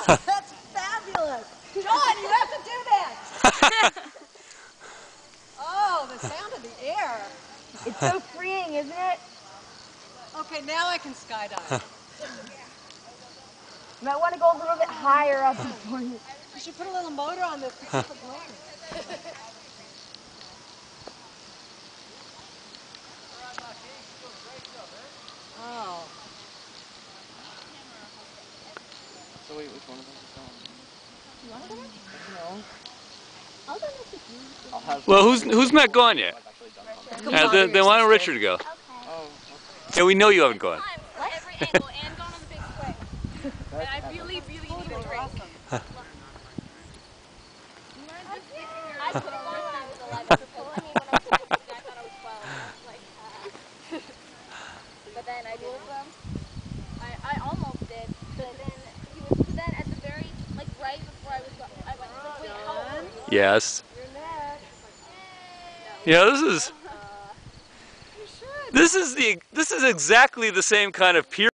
That's fabulous. John, you have to do that. Oh, the sound of the air. It's so freeing, isn't it? Okay, now I can skydive. You might want to go a little bit higher up before you... You should put a little motor on this to keep it going. Oh. So wait, which one of them is going? You want to go there? No. I'll go next with you. Well, who's not gone yet? Then why don't Richard go? Okay. Oh, Yeah, we know you haven't gone. From every angle and gone on the big swing. And I really need a drink. I put it on when I was 11. I mean, when I was 15, I thought I was 12. I was like, but then I didn't. I almost did. But then at the very, like right before I was going, I went, wait, how old are you? Yes. You're next. Yeah, this is exactly the same kind of peer